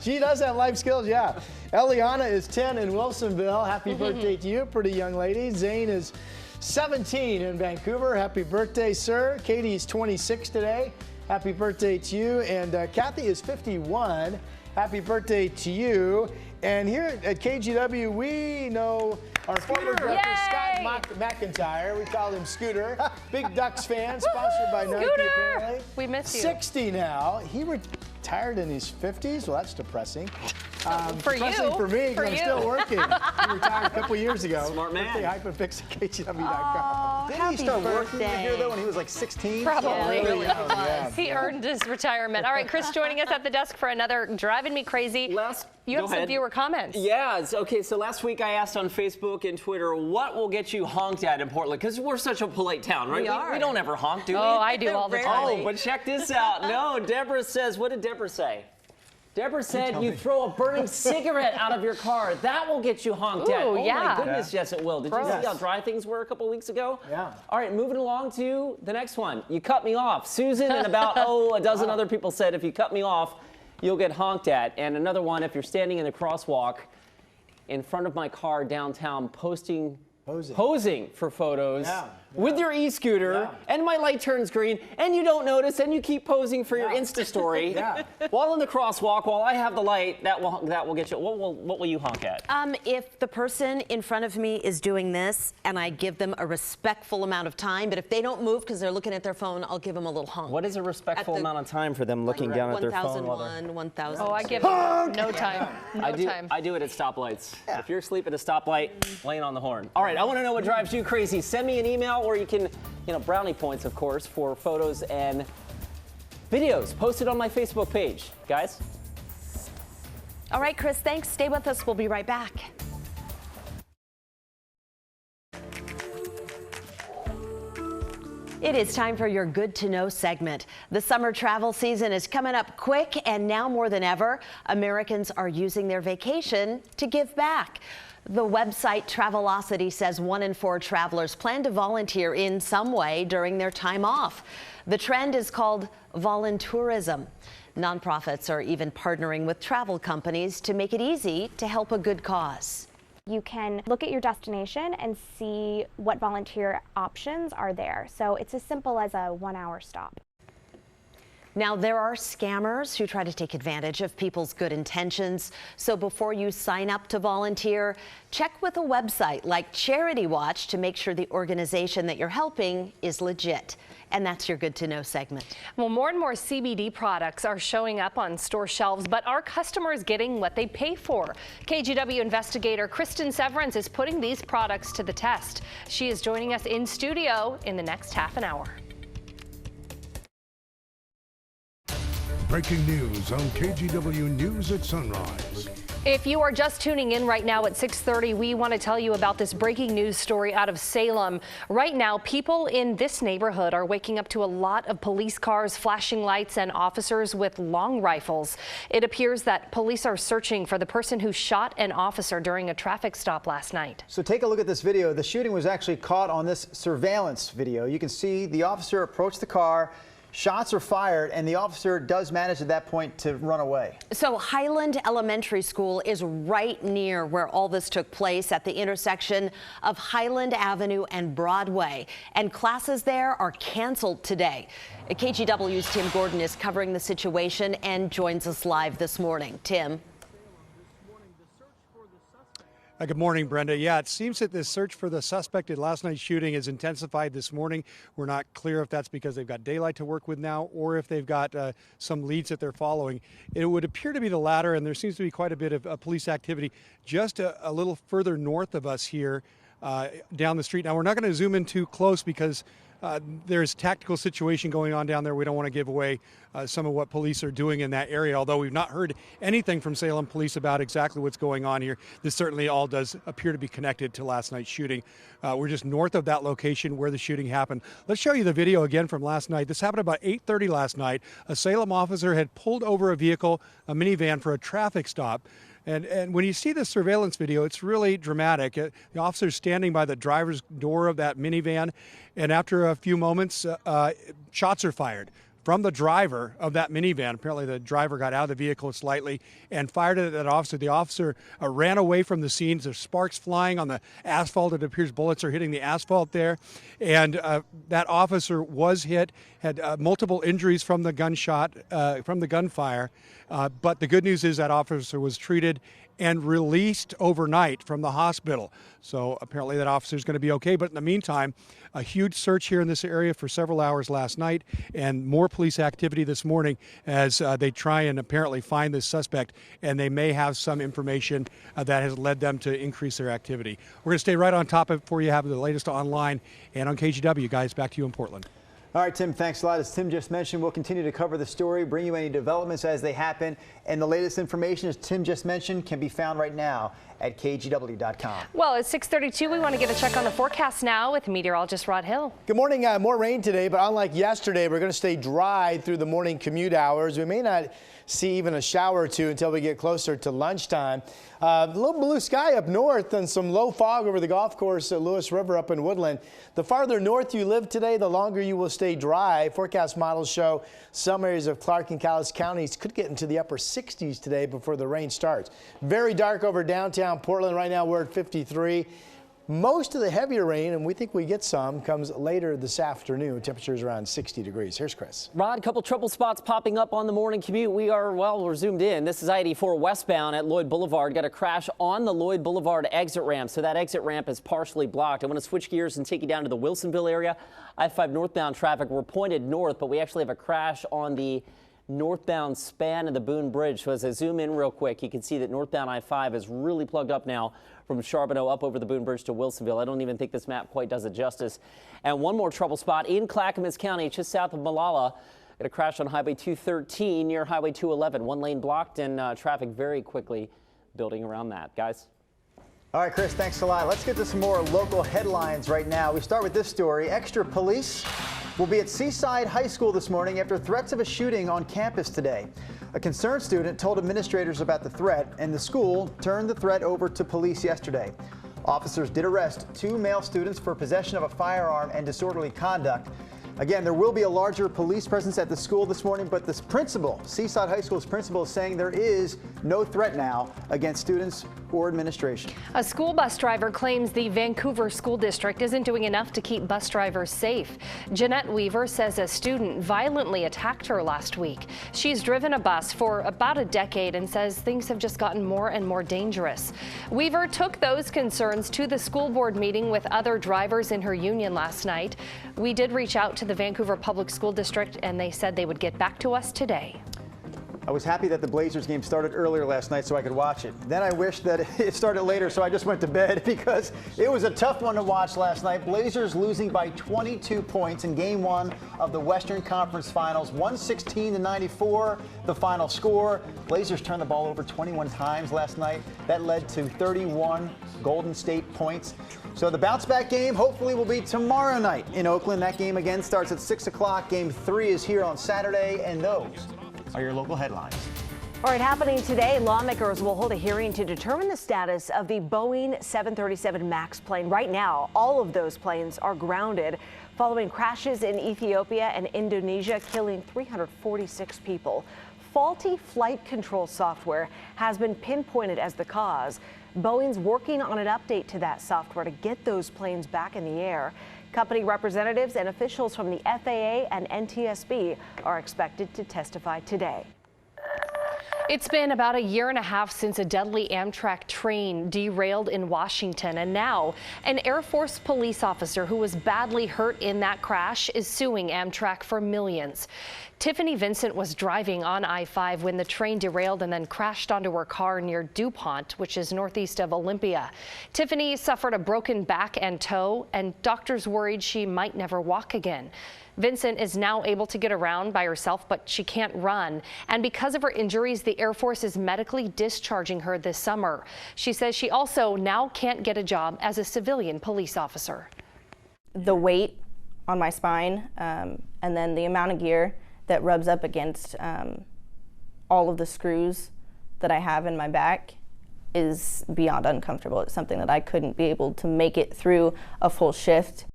She does have life skills, yeah. Eliana is 10 in Wilsonville. Happy birthday to you, pretty young lady. Zane is 17 in Vancouver. Happy birthday, sir. Katie is 26 today. Happy birthday to you. And Kathy is 51. Happy birthday to you. And here at KGW, we know our former director, Scott McIntyre. We call him Scooter. Big Ducks fan, sponsored by Nike, apparently. We miss you. 60 now. He retired in his 50s. Well, that's depressing. For depressing you. for me, because I'm still working. He retired a couple years ago. Smart man. Birthday-fix at KGW.com. Didn't he start working here, though, when he was like 16? Probably. Yeah. He earned his retirement. All right, Chris joining us at the desk for another Driving Me Crazy. You have some viewer comments. Yeah, okay, so last week I asked on Facebook and Twitter, what will get you honked at in Portland? Because we're such a polite town, right? We don't ever honk, do we? Oh, I do all the time. Oh, but check this out. No, Deborah says, what did Deborah say? Deborah said you throw a burning cigarette out of your car. That will get you honked at. Oh, yeah. my goodness, yes, it will. Did you see how dry things were a couple weeks ago? Yeah. All right, moving along to the next one. You cut me off. Susan and about, a dozen other people said if you cut me off, you'll get honked at. And another one, if you're standing in the crosswalk in front of my car downtown posing for photos with your e-scooter, and my light turns green, and you don't notice, and you keep posing for your Insta story while in the crosswalk, while I have the light, that will get you. What will you honk at? If the person in front of me is doing this, and I give them a respectful amount of time, but if they don't move because they're looking at their phone, I'll give them a little honk. What is a respectful amount of time for them looking down at their phone? 1001, 1000. Oh, I give them no time. No time. I do it at stoplights. If you're asleep at a stoplight, laying on the horn. All right, I want to know what drives you crazy. Send me an email, or you can, brownie points, of course, for photos and videos posted on my Facebook page. Guys? All right, Chris, thanks. Stay with us. We'll be right back. It is time for your Good to Know segment. The summer travel season is coming up quick, and now more than ever, Americans are using their vacation to give back. The website Travelocity says 1 in 4 travelers plan to volunteer in some way during their time off. The trend is called voluntourism. Nonprofits are even partnering with travel companies to make it easy to help a good cause. You can look at your destination and see what volunteer options are there. So it's as simple as a 1-hour stop. Now, there are scammers who try to take advantage of people's good intentions. So before you sign up to volunteer, check with a website like Charity Watch to make sure the organization that you're helping is legit. And that's your Good to Know segment. Well, more and more CBD products are showing up on store shelves, but are customers getting what they pay for? KGW investigator Kristen Severance is putting these products to the test. She is joining us in studio in the next half an hour. Breaking news on KGW News at Sunrise. If you are just tuning in right now at 6:30, we want to tell you about this breaking news story out of Salem. Right now, people in this neighborhood are waking up to a lot of police cars, flashing lights, and officers with long rifles. It appears that police are searching for the person who shot an officer during a traffic stop last night. So take a look at this video. The shooting was actually caught on this surveillance video. You can see the officer approach the car. Shots are fired, and the officer does manage at that point to run away. So Highland Elementary School is right near where all this took place, at the intersection of Highland Avenue and Broadway. And classes there are canceled today. KGW's Tim Gordon is covering the situation and joins us live this morning. Tim. Good morning, Brenda. Yeah, it seems that the search for the suspect in last night's shooting has intensified this morning. We're not clear if that's because they've got daylight to work with now or if they've got some leads that they're following. It would appear to be the latter, and there seems to be quite a bit of police activity just a little further north of us here down the street. Now, we're not going to zoom in too close because there's tactical situation going on down there. We don't want to give away some of what police are doing in that area, although we've not heard anything from Salem police about exactly what's going on here. This certainly all does appear to be connected to last night's shooting. We're just north of that location where the shooting happened. Let's show you the video again from last night. This happened about 8:30 last night. A Salem officer had pulled over a vehicle, a minivan, for a traffic stop. And when you see the surveillance video, it's really dramatic. The officer's standing by the driver's door of that minivan, and after a few moments, shots are fired from the driver of that minivan. Apparently the driver got out of the vehicle slightly and fired at that officer. The officer ran away from the scene. There's sparks flying on the asphalt. It appears bullets are hitting the asphalt there. And that officer was hit, had multiple injuries from the gunshot, from the gunfire. But the good news is that officer was treated and released overnight from the hospital. So apparently that officer is going to be okay. But in the meantime, a huge search here in this area for several hours last night, and more police activity this morning as they try and apparently find this suspect, and they may have some information that has led them to increase their activity. We're going to stay right on top of it before you have the latest online and on KGW. Guys, back to you in Portland. All right, Tim, thanks a lot. As Tim just mentioned, we'll continue to cover the story, bring you any developments as they happen. And the latest information, as Tim just mentioned, can be found right now at KGW.com. Well, it's 6:32. We want to get a check on the forecast now with meteorologist Rod Hill. Good morning. More rain today, but unlike yesterday, we're going to stay dry through the morning commute hours. We may not see even a shower or two until we get closer to lunchtime. A little blue sky up north and some low fog over the golf course at Lewis River up in Woodland. The farther north you live today, the longer you will stay dry. Forecast models show some areas of Clark and Calais counties could get into the upper 60s today before the rain starts. Very dark over downtown Portland. Right now we're at 53. Most of the heavier rain, and we think we get some, comes later this afternoon. Temperatures around 60 degrees. Here's Chris. Rod, a couple trouble spots popping up on the morning commute. We're zoomed in. This is I-84 westbound at Lloyd Boulevard. Got a crash on the Lloyd Boulevard exit ramp, so that exit ramp is partially blocked. I want to switch gears and take you down to the Wilsonville area. I-5 northbound traffic, we're pointed north, but we actually have a crash on the northbound span of the Boone Bridge. So as I zoom in real quick, you can see that northbound I-5 is really plugged up now from Charbonneau up over the Boone Bridge to Wilsonville. I don't even think this map quite does it justice. And one more trouble spot in Clackamas County, just south of Molalla. Got a crash on Highway 213 near Highway 211. One lane blocked and traffic very quickly building around that. Guys. All right, Chris, thanks a lot. Let's get to some more local headlines right now. We start with this story. Extra police will be at Seaside High School this morning after threats of a shooting on campus today. A concerned student told administrators about the threat, and the school turned the threat over to police yesterday. Officers did arrest 2 male students for possession of a firearm and disorderly conduct. Again, there will be a larger police presence at the school this morning, but this principal, Seaside High School's principal, is saying there is no threat now against students or administration. A school bus driver claims the Vancouver School District isn't doing enough to keep bus drivers safe. Jeanette Weaver says a student violently attacked her last week. She's driven a bus for about a decade and says things have just gotten more and more dangerous. Weaver took those concerns to the school board meeting with other drivers in her union last night. We did reach out to the Vancouver Public School District and they said they would get back to us today. I was happy that the Blazers game started earlier last night so I could watch it. Then I wished that it started later, so I just went to bed because it was a tough one to watch last night. Blazers losing by 22 points in Game 1 of the Western Conference Finals, 116-94, the final score. Blazers turned the ball over 21 times last night. That led to 31 Golden State points. So the bounce-back game hopefully will be tomorrow night in Oakland. That game again starts at 6 o'clock. Game 3 is here on Saturday, and those are your local headlines. All right, happening today, lawmakers will hold a hearing to determine the status of the Boeing 737 MAX plane. Right now, all of those planes are grounded following crashes in Ethiopia and Indonesia, killing 346 people. Faulty flight control software has been pinpointed as the cause. Boeing's working on an update to that software to get those planes back in the air. Company representatives and officials from the FAA and NTSB are expected to testify today. It's been about a year and a half since a deadly Amtrak train derailed in Washington, and now an Air Force police officer who was badly hurt in that crash is suing Amtrak for millions. Tiffany Vincent was driving on I-5 when the train derailed and then crashed onto her car near DuPont, which is northeast of Olympia. Tiffany suffered a broken back and toe, and doctors worried she might never walk again. Vincent is now able to get around by herself, but she can't run. And because of her injuries, the Air Force is medically discharging her this summer. She says she also now can't get a job as a civilian police officer. The weight on my spine and then the amount of gear that rubs up against all of the screws that I have in my back is beyond uncomfortable. It's something that I couldn't be able to make it through a full shift.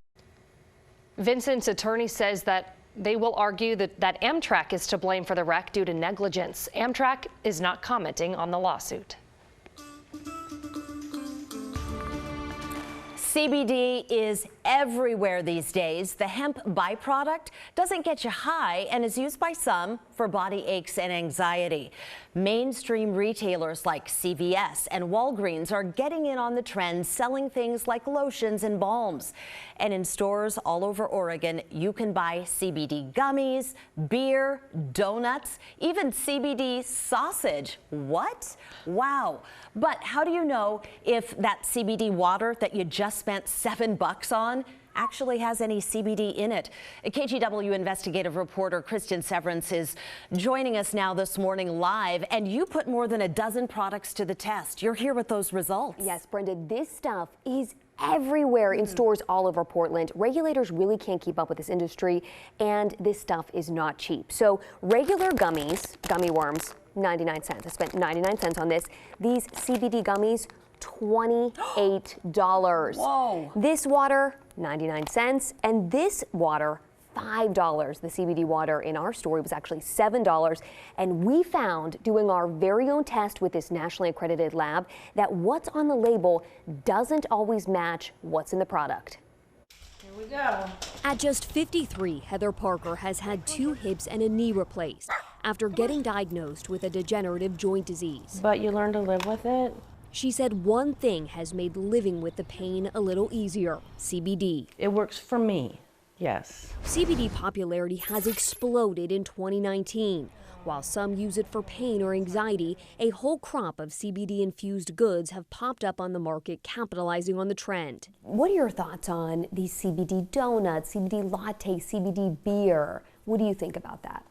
Vincent's attorney says that they will argue that Amtrak is to blame for the wreck due to negligence. Amtrak is not commenting on the lawsuit. CBD is everywhere these days. The hemp byproduct doesn't get you high and is used by some for body aches and anxiety. Mainstream retailers like CVS and Walgreens are getting in on the trend, selling things like lotions and balms. And in stores all over Oregon, you can buy CBD gummies, beer, donuts, even CBD sausage. What? Wow. But how do you know if that CBD water that you just spent $7 on actually has any CBD in it? KGW investigative reporter Kristen Severance is joining us now this morning live, and you put more than a dozen products to the test. You're here with those results. Yes, Brenda, this stuff is everywhere in stores all over Portland. Regulators really can't keep up with this industry, and this stuff is not cheap. So regular gummies, gummy worms, 99 cents. I spent 99 cents on this. These CBD gummies, $28. Whoa. This water, 99 cents, and this water, $5. The CBD water in our store was actually $7. And we found, doing our very own test with this nationally accredited lab, that what's on the label doesn't always match what's in the product. Here we go. At just 53, Heather Parker has had 2 hips and a knee replaced after getting diagnosed with a degenerative joint disease. But you learn to live with it. She said one thing has made living with the pain a little easier: CBD. It works for me, yes. CBD popularity has exploded in 2019. While some use it for pain or anxiety, a whole crop of CBD-infused goods have popped up on the market, capitalizing on the trend. What are your thoughts on these CBD donuts, CBD latte, CBD beer? What do you think about that?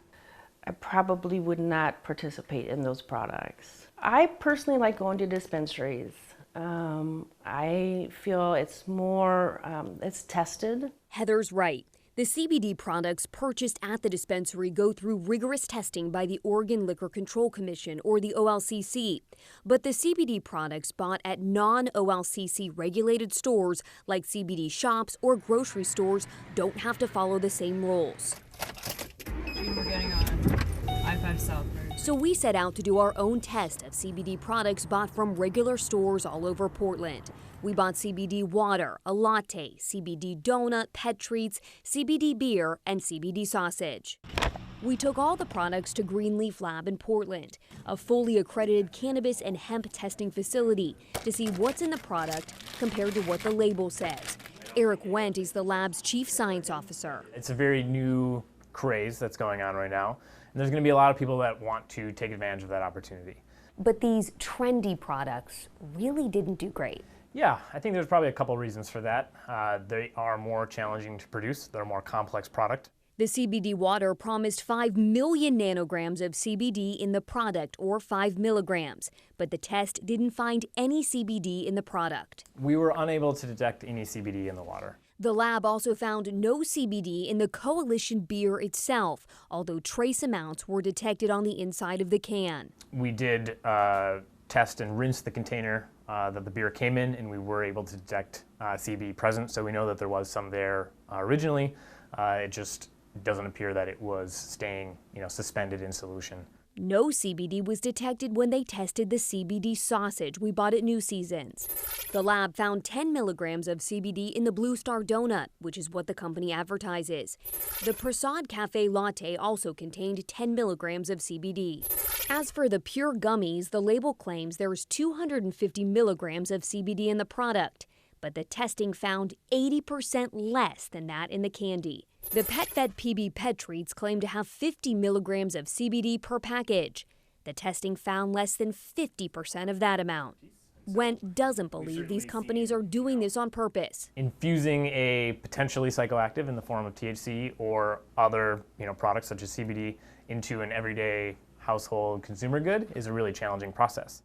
I probably would not participate in those products. I personally like going to dispensaries. I feel it's more, it's tested. Heather's right. The CBD products purchased at the dispensary go through rigorous testing by the Oregon Liquor Control Commission, or the OLCC. But the CBD products bought at non-OLCC regulated stores like CBD shops or grocery stores don't have to follow the same rules. We're getting on I-5 South. So we set out to do our own test of CBD products bought from regular stores all over Portland. We bought CBD water, a latte, CBD donut, pet treats, CBD beer, and CBD sausage. We took all the products to Greenleaf Lab in Portland, a fully accredited cannabis and hemp testing facility, to see what's in the product compared to what the label says. Eric Wendt is the lab's chief science officer. It's a very new craze that's going on right now, and there's going to be a lot of people that want to take advantage of that opportunity. But these trendy products really didn't do great. Yeah, I think there's probably a couple reasons for that. They are more challenging to produce. They're a more complex product. The CBD water promised 5 million nanograms of CBD in the product, or 5 milligrams, but the test didn't find any CBD in the product. We were unable to detect any CBD in the water. The lab also found no CBD in the Coalition beer itself, although trace amounts were detected on the inside of the can. We did test and rinse the container that the beer came in, and we were able to detect CBD present, so we know that there was some there originally. It just doesn't appear that it was staying, suspended in solution. No CBD was detected when they tested the CBD sausage we bought at New Seasons. The lab found 10 milligrams of CBD in the Blue Star donut, which is what the company advertises. The Prasad Cafe latte also contained 10 milligrams of CBD. As for the pure gummies, the label claims there is 250 milligrams of CBD in the product, but the testing found 80% less than that in the candy. The PetVet PB pet treats claim to have 50 milligrams of CBD per package. The testing found less than 50% of that amount. Wendt doesn't believe these companies are doing this on purpose. Infusing a potentially psychoactive in the form of THC or other products such as CBD into an everyday household consumer good is a really challenging process.